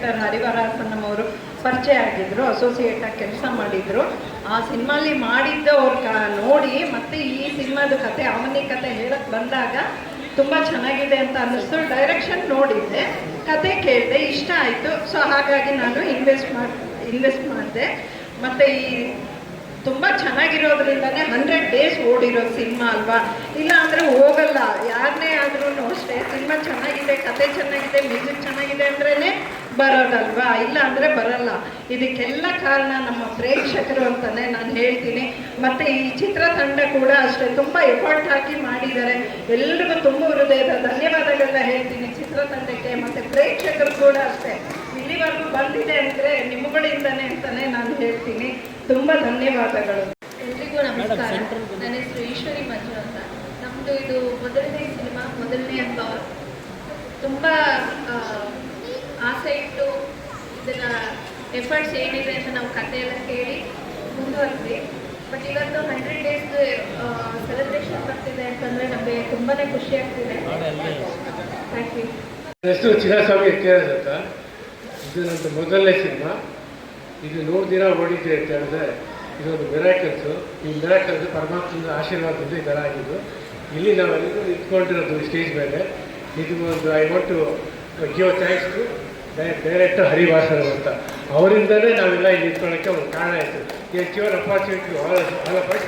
Director ಹರಿವರಾಸನ್ ಅವರು ಪರಿಚಯ ಆಗಿದ್ರು, ಅಸೋಸಿಯೇಟ್ ಆಗಿ ಕೆಲಸ ಮಾಡಿದ್ರು. ಆ ಸಿನಿಮಾಲಿ ಮಾಡಿದ್ದವ್ರು ನೋಡಿ ಮತ್ತೆ ಈ ಸಿನಿಮಾದ ಕತೆ, ಅವನಿ ಕತೆ ಹೇಳಕ್ ಬಂದಾಗ ತುಂಬ ಚೆನ್ನಾಗಿದೆ ಅಂತ ಅನ್ನಿಸ್ತು. ಡೈರೆಕ್ಷನ್ ನೋಡಿದ್ದೆ, ಕತೆ ಕೇಳಿದೆ, ಇಷ್ಟ ಆಯಿತು. ಸೊ ಹಾಗಾಗಿ ನಾನು ಇನ್ವೆಸ್ಟ್ ಮಾಡಿದೆ. ಮತ್ತು ಈ ತುಂಬ ಚೆನ್ನಾಗಿರೋದ್ರಿಂದನೇ 100 days ಓಡಿರೋ ಸಿನಿಮಾ ಅಲ್ವಾ. ಇಲ್ಲ ಅಂದರೆ ಹೋಗಲ್ಲ, ಯಾರನ್ನೇ ಆದ್ರೂ ಅಷ್ಟೇ. ಸಿನಿಮಾ ಚೆನ್ನಾಗಿದೆ, ಕತೆ ಚೆನ್ನಾಗಿದೆ, ಮ್ಯೂಸಿಕ್ ಚೆನ್ನಾಗಿದೆ ಅಂದ್ರೇ ಬರೋದಲ್ವಾ, ಇಲ್ಲ ಅಂದರೆ ಬರಲ್ಲ. ಇದಕ್ಕೆಲ್ಲ ಕಾರಣ ನಮ್ಮ ಪ್ರೇಕ್ಷಕರು ಅಂತಲೇ ನಾನು ಹೇಳ್ತೀನಿ. ಮತ್ತು ಈ ಚಿತ್ರತಂಡ ಕೂಡ ಅಷ್ಟೇ ತುಂಬ ಎಫರ್ಟ್ ಹಾಕಿ ಮಾಡಿದ್ದಾರೆ. ಎಲ್ರಿಗೂ ತುಂಬ ಹೃದಯದ ಧನ್ಯವಾದಗಳನ್ನ ಹೇಳ್ತೀನಿ ಚಿತ್ರತಂಡಕ್ಕೆ. ಮತ್ತು ಪ್ರೇಕ್ಷಕರು ಕೂಡ ಅಷ್ಟೇ ಇಲ್ಲಿವರೆಗೂ ಬಂದಿದೆ ಅಂದರೆ ನಿಮ್ಮಗಳಿಂದನೇ ಅಂತಲೇ ನಾನು ಹೇಳ್ತೀನಿ. ತುಂಬ ಧನ್ಯವಾದಗಳು. ಎಲ್ರಿಗೂ ನಮಸ್ಕಾರ. ನನ್ನ ಹೆಸರು ಈಶ್ವರಿ ಮಂಜು ಅಂತ. ನಮ್ಮದು ಇದು ಮೊದಲನೇ ಸಿನಿಮಾ, ಮೊದಲನೇ ಅನುಭವ. ತುಂಬ ಆಸೆ ಇಟ್ಟು ಇದನ್ನು ಎಫರ್ಟ್ಸ್ ಏನಿದೆ ಅಂತ ನಾವು ಕಥೆ ಎಲ್ಲ ಕೇಳಿ ಮುಂದುವರೆದ್ವಿ. ಬಟ್ ಇವತ್ತು 100 days ಸೆಲೆಬ್ರೇಷನ್ ಬರ್ತಿದೆ ಅಂತಂದರೆ ನಮಗೆ ತುಂಬಾ ಖುಷಿ ಆಗ್ತಿದೆ. Thank you. ಹೆಸರು ಚಿನ್ನಸ್ವಾಮಿ ಕೇಳಿದ ಅಂತ. ಇದು ನಮ್ಮದು ಮೊದಲನೇ ಸಿನಿಮಾ. ಇದು 100 ದಿನ ಓಡಿದೆ ಅಂತ ಹೇಳಿದ್ರೆ ಇದೊಂದು ಮಿರಾಕಲ್ಸು. ಈ ಮಿರಾಕಲ್ಸು ಪರಮಾತ್ಮನ ಆಶೀರ್ವಾದದಿಂದ ಈ ಥರ ಆಗಿದ್ದು. ಇಲ್ಲಿ ನಾವೆಲ್ಲರೂ ನಿಂತ್ಕೊಂಡಿರೋದು ಸ್ಟೇಜ್ ಮೇಲೆ. ಇದು ಒಂದು I want to give thanks to director Harivasan ಅಂತ. ಅವರಿಂದಲೇ ನಾವೆಲ್ಲ ಇಲ್ಲಿ ನಿಂತ್ಕೊಳ್ಳೋಕ್ಕೆ ಒಂದು ಕಾರಣ ಆಯಿತು. Given opportunity all of us.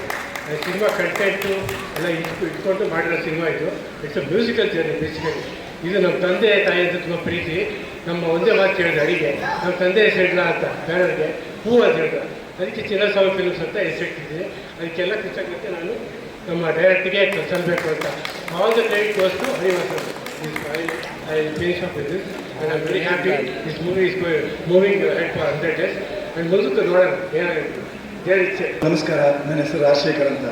Cinema content ಎಲ್ಲ ಇಟ್ಕೊಂಡು ಮಾಡಿರೋ ಸಿನಿಮಾ ಇದು. It's a musical journey basically. ಇದು ನಮ್ಮ ತಂದೆ ತಾಯಿ ಅಂತ ತುಂಬ ಪ್ರೀತಿ. ನಮ್ಮ ಒಂದೇ ಮಾತು ಕೇಳಿದೆ ಅಡಿಗೆ, ನಮ್ಮ ತಂದೆ ಹೆಸರಿಲ್ಲ ಅಂತ ಬೇರೆಯವ್ರಿಗೆ ಹೂ ಅಂತ ಹೇಳಿದ್ರು. ಅದಕ್ಕೆ ಚಿನ್ನಸ್ವಾಮಿ ಫಿಲ್ಮ್ಸ್ ಅಂತ ಹೆಸರಿಟ್ಟಿದ್ದೆ. ಅದಕ್ಕೆಲ್ಲ ಕೃತಜ್ಞತೆ ನಾನು ನಮ್ಮ ಡೈರೆಕ್ಟ್ಗೆ ಸಲ್ಲಬೇಕು ಅಂತ. All the credit goes to Harivasan. I finish up with this and I'm very happy. This movie is moving ahead for 100 days. And ಮುಂದಕ್ಕೆ ನೋಡೋಣ ಏನಾಗುತ್ತೆ. ನಮಸ್ಕಾರ, ನನ್ನ ಹೆಸರು ರಾಜಶೇಖರ್ ಅಂತ.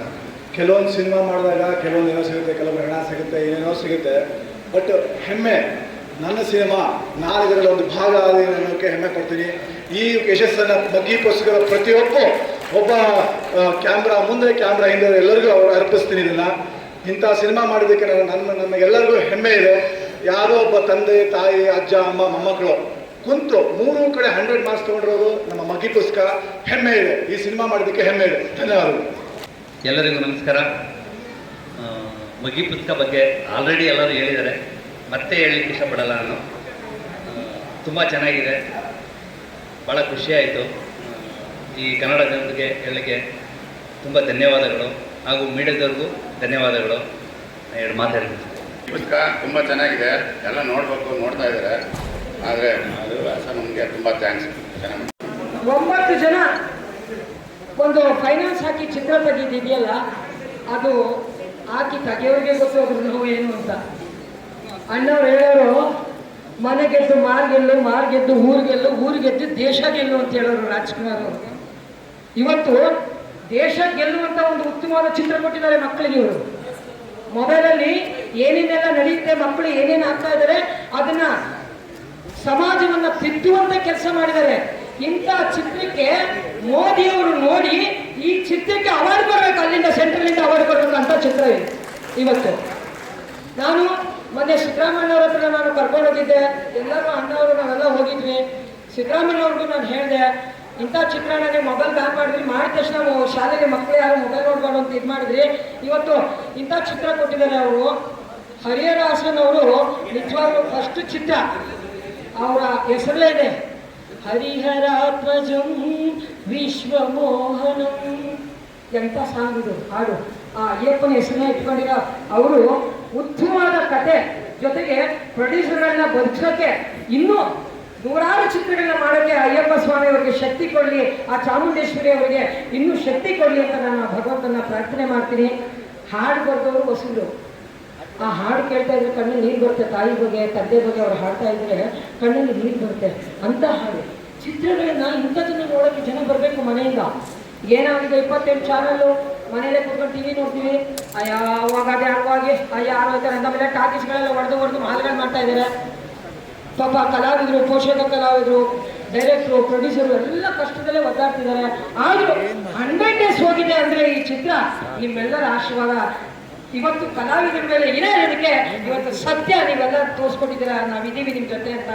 ಕೆಲವೊಂದು ಸಿನಿಮಾ ಮಾಡಿದಾಗ ಕೆಲವೊಂದು ಏನೋ ಸಿಗುತ್ತೆ, ಕೆಲವೊಂದು ಹಣ ಸಿಗುತ್ತೆ, ಏನೇನೋ ಸಿಗುತ್ತೆ. ಬಟ್ ಹೆಮ್ಮೆ, ನನ್ನ ಸಿನಿಮಾ ನಾನು ಇದರಲ್ಲಿ ಒಂದು ಭಾಗ ಆದ ಅನ್ನೋಕ್ಕೆ ಹೆಮ್ಮೆ ಪಡ್ತೀನಿ. ಈ ಯಶಸ್ಸನ್ನು ಬಗ್ಗಿಪಡಿಸಿದ ಒಬ್ಬ ಕ್ಯಾಮ್ರಾ ಮುಂದೆ, ಕ್ಯಾಮ್ರಾ ಹಿಂದೆ ಎಲ್ಲರಿಗೂ ಅರ್ಪಿಸ್ತೀನಿ. ಇದನ್ನು ಇಂಥ ಸಿನಿಮಾ ಮಾಡಿದ್ದಕ್ಕೆ ನಮಗೆಲ್ಲರಿಗೂ ಹೆಮ್ಮೆ ಇದೆ. ಯಾವುದೋ ಒಬ್ಬ ತಂದೆ ತಾಯಿ ಅಜ್ಜ ಅಮ್ಮ ಮೊಮ್ಮಕ್ಕಳು ಕುಂತು 3 ಕಡೆ 100 ಮಾರ್ಕ್ಸ್ ತೊಗೊಂಡಿರೋದು ನಮ್ಮ ಮಗ್ಗಿ ಪುಸ್ತಕ. ಹೆಮ್ಮೆ ಇದೆ, ಈ ಸಿನಿಮಾ ಮಾಡಿದ್ದಕ್ಕೆ ಹೆಮ್ಮೆ ಇದೆ. ಧನ್ಯವಾದಗಳು. ಎಲ್ಲರಿಗೂ ನಮಸ್ಕಾರ. ಮಗ್ಗಿ ಪುಸ್ತಕ ಬಗ್ಗೆ ಆಲ್ರೆಡಿ ಎಲ್ಲರೂ ಹೇಳಿದ್ದಾರೆ, ಮತ್ತೆ ಹೇಳಲಿಕ್ಕೆ ಇಷ್ಟಪಡಲ್ಲ ನಾನು. ತುಂಬ ಚೆನ್ನಾಗಿದೆ, ಭಾಳ ಖುಷಿಯಾಯಿತು. ಈ ಕನ್ನಡ ಜನತೆಗೆ ಹೇಳಲಿಕ್ಕೆ ತುಂಬ ಧನ್ಯವಾದಗಳು, ಹಾಗೂ ಮೀಡಿಯಾದವ್ರಿಗೂ ಧನ್ಯವಾದಗಳು. 2 ಮಾತಾಡ್ತೀನಿ. ಪುಸ್ತಕ ತುಂಬ ಚೆನ್ನಾಗಿದೆ, ಎಲ್ಲ ನೋಡ್ತಾ ಇದ್ದಾರೆ. ಆದರೆ ಅದು ನಮಗೆ ತುಂಬ ಥ್ಯಾಂಕ್ಸ್. 9 ಜನ ಒಂದು ಫೈನಾನ್ಸ್ ಹಾಕಿ ಚಿತ್ರ ತೆಗೆದಿದೆಯಲ್ಲ, ಅದು ಹಾಕಿ ತೆಗೆಯೋರಿಗೆ ಗೊತ್ತು ಅದ್ರ ನೋವು ಏನು ಅಂತ. ಅಣ್ಣವ್ರು ಹೇಳೋರು, ಮನೆ ಗೆದ್ದು ಮಾರ್ಗೆಲ್ಲು, ಮಾರ್ಗೆದ್ದು ಊರಿಗೆಲ್ಲು, ಊರಿಗೆದ್ದು ದೇಶ ಗೆಲ್ಲು ಅಂತ ಹೇಳೋರು ರಾಜ್ಕುಮಾರ್ ಅವರು. ಇವತ್ತು ದೇಶ ಗೆಲ್ಲುವಂಥ ಒಂದು ಉತ್ತಮವಾದ ಚಿತ್ರ ಕೊಟ್ಟಿದ್ದಾರೆ ಮಕ್ಕಳಿಗೆ. ಇವರು ಮೊಬೈಲಲ್ಲಿ ಏನೇನೆಲ್ಲ ನಡೆಯುತ್ತೆ, ಮಕ್ಕಳು ಏನೇನು ಆಗ್ತಾ ಇದ್ದಾರೆ, ಅದನ್ನ ಸಮಾಜವನ್ನು ತಿದ್ದುವಂತ ಕೆಲಸ ಮಾಡಿದ್ದಾರೆ. ಇಂಥ ಚಿತ್ರಕ್ಕೆ ಮೋದಿಯವರು ನೋಡಿ ಈ ಚಿತ್ರಕ್ಕೆ ಅವಾರ್ಡ್ ಕೊಡಬೇಕು, ಅಲ್ಲಿಂದ ಸೆಂಟ್ರಲಿಂದ ಅವಾರ್ಡ್ ಕೊಡಬೇಕು ಅಂತ ಚಿತ್ರ ಇದೆ. ಇವತ್ತು ನಾನು ಮೊನ್ನೆ ಸಿದ್ದರಾಮಯ್ಯವ್ರ ಹತ್ರ ನಾನು ಕರ್ಕೊಂಡೋಗಿದ್ದೆ. ಎಲ್ಲರೂ ಅಣ್ಣವರು ನಾವೆಲ್ಲ ಹೋಗಿದ್ವಿ. ಸಿದ್ದರಾಮಯ್ಯವ್ರಿಗೂ ನಾನು ಹೇಳಿದೆ, ಇಂಥ ಚಿತ್ರ ನೀವು ಮೊಬೈಲ್ ಬ್ಯಾನ್ ಮಾಡಿದ್ರಿ, ಮಾಡಿದ ತಕ್ಷಣ ಶಾಲೆಗೆ ಮಕ್ಕಳು ಯಾರು ಮೊಬೈಲ್ ನೋಡ್ಬಾರ್ದು ಅಂತ ಇದು ಮಾಡಿದ್ರಿ. ಇವತ್ತು ಇಂಥ ಚಿತ್ರ ಕೊಟ್ಟಿದ್ದಾರೆ ಅವರು. ಹರಿಹರಾಸನ್ ಅವರು ನಿಜವಾಗ್ಲೂ ಫಸ್ಟ್ ಚಿತ್ರ, ಅವರ ಹೆಸರಲ್ಲೇ ಇದೆ, ಹರಿಹರಾತ್ಮಜಂ ವಿಶ್ವಮೋಹನಂ. ಎಂಥ ಸಾಂಗ್ ಇದು, ಹಾಡು. ಆ ಅಯ್ಯಪ್ಪನ ಹೆಸರನ್ನ ಇಟ್ಕೊಂಡಿರೋ ಅವರು ಉತ್ತಮವಾದ ಕತೆ ಜೊತೆಗೆ ಪ್ರೊಡ್ಯೂಸರ್ಗಳನ್ನ ಬದುಕೋಕ್ಕೆ ಇನ್ನೂ ನೂರಾರು ಚಿತ್ರಗಳನ್ನ ಮಾಡೋಕ್ಕೆ ಅಯ್ಯಪ್ಪ ಸ್ವಾಮಿ ಅವರಿಗೆ ಶಕ್ತಿ ಕೊಡಲಿ, ಆ ಚಾಮುಂಡೇಶ್ವರಿ ಅವರಿಗೆ ಇನ್ನೂ ಶಕ್ತಿ ಕೊಡಲಿ ಅಂತ ನಾನು ಭಗವಂತನ ಪ್ರಾರ್ಥನೆ ಮಾಡ್ತೀನಿ. ಹಾಡು ಬರೆದವರು ವಸೂಲು. ಆ ಹಾಡು ಕೇಳ್ತಾ ಇದ್ರೆ ಕಣ್ಣಲ್ಲಿ ನೀರು ಬರುತ್ತೆ. ತಾಯಿ ಬಗ್ಗೆ, ತಂದೆ ಬಗ್ಗೆ ಅವ್ರು ಹಾಡ್ತಾ ಇದ್ರೆ ಕಣ್ಣಲ್ಲಿ ನೀರು ಬರುತ್ತೆ. ಅಂತ ಹಾಡು ಚಿತ್ರಗಳನ್ನ ಇಂಥ ಜನ ನೋಡೋಕ್ಕೆ ಜನ ಬರಬೇಕು ಮನೆಯಿಂದ. ಏನಾಗಿದೆ 28 ಚಾನಲ್ಲು, ಮನೇಲೆ ಕೂತ್ಕೊಂಡು ಟಿವಿ ನೋಡ್ತೀವಿ. ಅವಾಗ ಅದೇ ಹಂಗಾಗಿ ಯಾರು ಹೋಗ್ತಾರೆ ಅಂತ ಮೇಲೆ ಟಾಕೀಸ್ಗಳೆಲ್ಲ ಹೊಡೆದು ಮಾಲ್ಗಳು ಮಾಡ್ತಾ ಇದ್ದಾರೆ. ಪಾಪ ಕಲಾವಿದರು, ಪೋಷಕ ಕಲಾವಿದರು, ಡೈರೆಕ್ಟ್ರು, ಪ್ರೊಡ್ಯೂಸರು ಎಲ್ಲ ಕಷ್ಟದಲ್ಲೇ ಒದ್ದಾಡ್ತಿದ್ದಾರೆ. ಆದರೂ 100 days ಹೋಗಿದೆ ಅಂದರೆ ಈ ಚಿತ್ರ ನಿಮ್ಮೆಲ್ಲರ ಆಶೀರ್ವಾದ ಇವತ್ತು ಕಲಾವಿದರ ಮೇಲೆ ಇದೆ. ಅದಕ್ಕೆ ಇವತ್ತು ಸತ್ಯ ನೀವೆಲ್ಲ ತೋರಿಸ್ಕೊಟ್ಟಿದ್ದೀರಾ, ನಾವಿದ್ದೀವಿ ನಿಮ್ಮ ಜೊತೆ ಅಂತ.